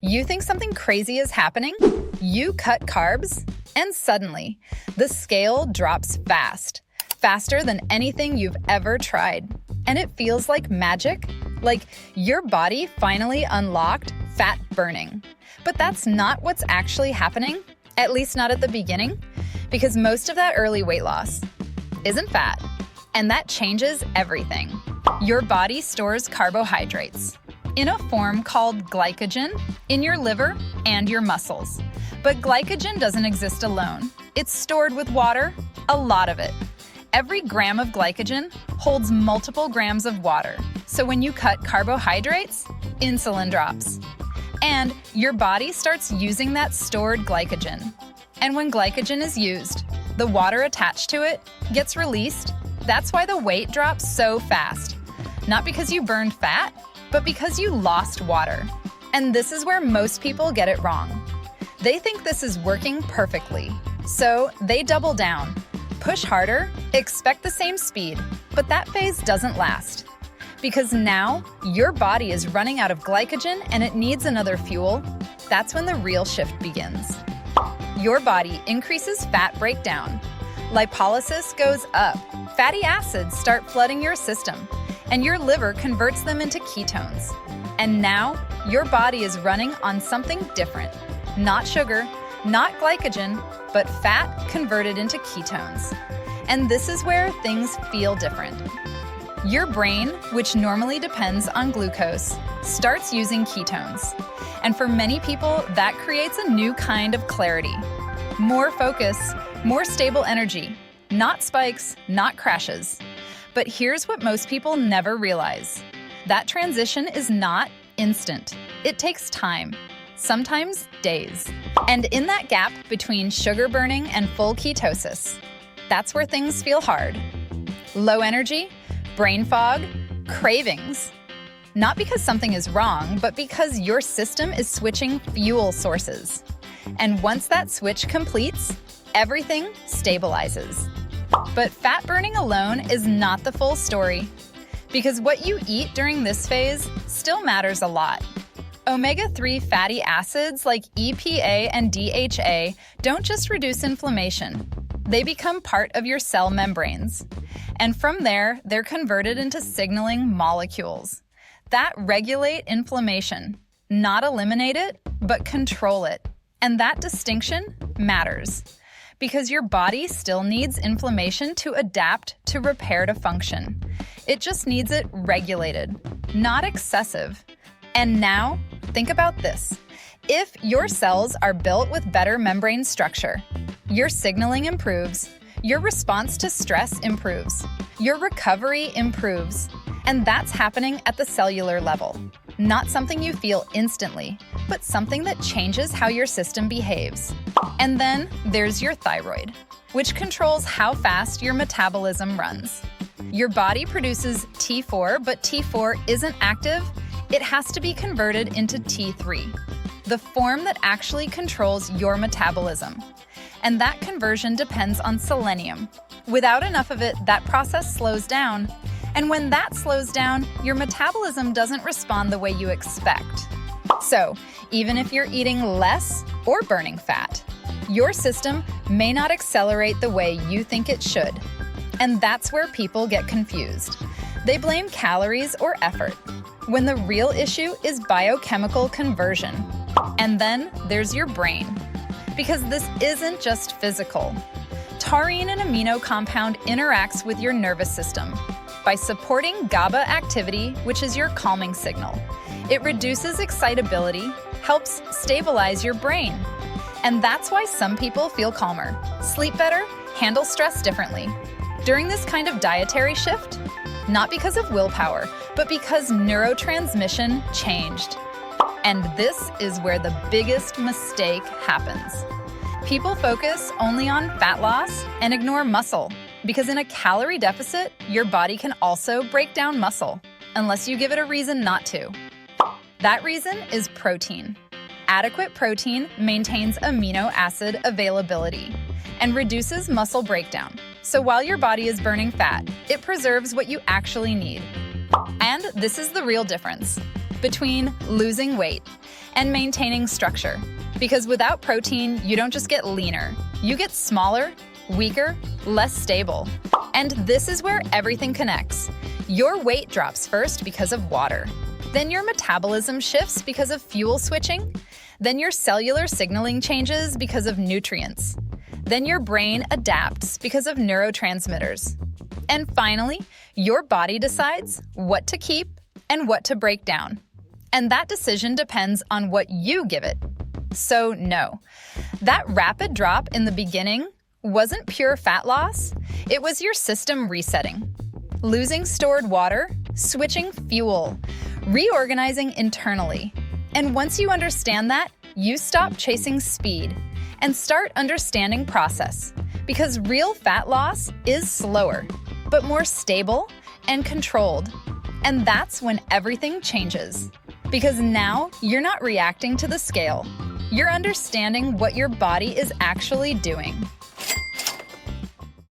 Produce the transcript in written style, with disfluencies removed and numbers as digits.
You think something crazy is happening? You cut carbs, and suddenly, the scale drops fast. Faster than anything you've ever tried. And it feels like magic, like your body finally unlocked fat burning. But that's not what's actually happening, at least not at the beginning, because most of that early weight loss isn't fat, and that changes everything. Your body stores carbohydrates in a form called glycogen in your liver and your muscles. But glycogen doesn't exist alone. It's stored with water, a lot of it. Every gram of glycogen holds multiple grams of water. So when you cut carbohydrates, insulin drops. And your body starts using that stored glycogen. And when glycogen is used, the water attached to it gets released. That's why the weight drops so fast. Not because you burned fat, but because you lost water. And this is where most people get it wrong. They think this is working perfectly. So they double down, push harder, expect the same speed, but that phase doesn't last. Because now your body is running out of glycogen and it needs another fuel. That's when the real shift begins. Your body increases fat breakdown. Lipolysis goes up. Fatty acids start flooding your system, and your liver converts them into ketones. And now, your body is running on something different. Not sugar, not glycogen, but fat converted into ketones. And this is where things feel different. Your brain, which normally depends on glucose, starts using ketones. And for many people, that creates a new kind of clarity. More focus, more stable energy. Not spikes, not crashes. But here's what most people never realize. That transition is not instant. It takes time, sometimes days. And in that gap between sugar burning and full ketosis, that's where things feel hard. Low energy, brain fog, cravings. Not because something is wrong, but because your system is switching fuel sources. And once that switch completes, everything stabilizes. But fat burning alone is not the full story, because what you eat during this phase still matters a lot. Omega-3 fatty acids like EPA and DHA don't just reduce inflammation. They become part of your cell membranes. And from there, they're converted into signaling molecules that regulate inflammation, not eliminate it, but control it. And that distinction matters, because your body still needs inflammation to adapt, to repair, to function. It just needs it regulated, not excessive. And now, think about this. If your cells are built with better membrane structure, your signaling improves, your response to stress improves, your recovery improves, and that's happening at the cellular level. Not something you feel instantly, but something that changes how your system behaves. And then there's your thyroid, which controls how fast your metabolism runs. Your body produces T4, but T4 isn't active. It has to be converted into T3, the form that actually controls your metabolism. And that conversion depends on selenium. Without enough of it, that process slows down. And when that slows down, your metabolism doesn't respond the way you expect. So, even if you're eating less or burning fat, your system may not accelerate the way you think it should. And that's where people get confused. They blame calories or effort, when the real issue is biochemical conversion. And then there's your brain, because this isn't just physical. Taurine, an amino compound, interacts with your nervous system by supporting GABA activity, which is your calming signal. It reduces excitability, helps stabilize your brain. And that's why some people feel calmer, sleep better, handle stress differently. During this kind of dietary shift, not because of willpower, but because neurotransmission changed. And this is where the biggest mistake happens. People focus only on fat loss and ignore muscle, because in a calorie deficit, your body can also break down muscle, unless you give it a reason not to. That reason is protein. Adequate protein maintains amino acid availability and reduces muscle breakdown. So while your body is burning fat, it preserves what you actually need. And this is the real difference. between losing weight and maintaining structure. Because without protein, you don't just get leaner, you get smaller, weaker, less stable. And this is where everything connects. Your weight drops first because of water. Then your metabolism shifts because of fuel switching. Then your cellular signaling changes because of nutrients. Then your brain adapts because of neurotransmitters. And finally, your body decides what to keep and what to break down. And that decision depends on what you give it. So no, that rapid drop in the beginning wasn't pure fat loss. It was your system resetting. Losing stored water, switching fuel, reorganizing internally. And once you understand that, you stop chasing speed and start understanding process. Because real fat loss is slower, but more stable and controlled. And that's when everything changes. Because now you're not reacting to the scale. You're understanding what your body is actually doing.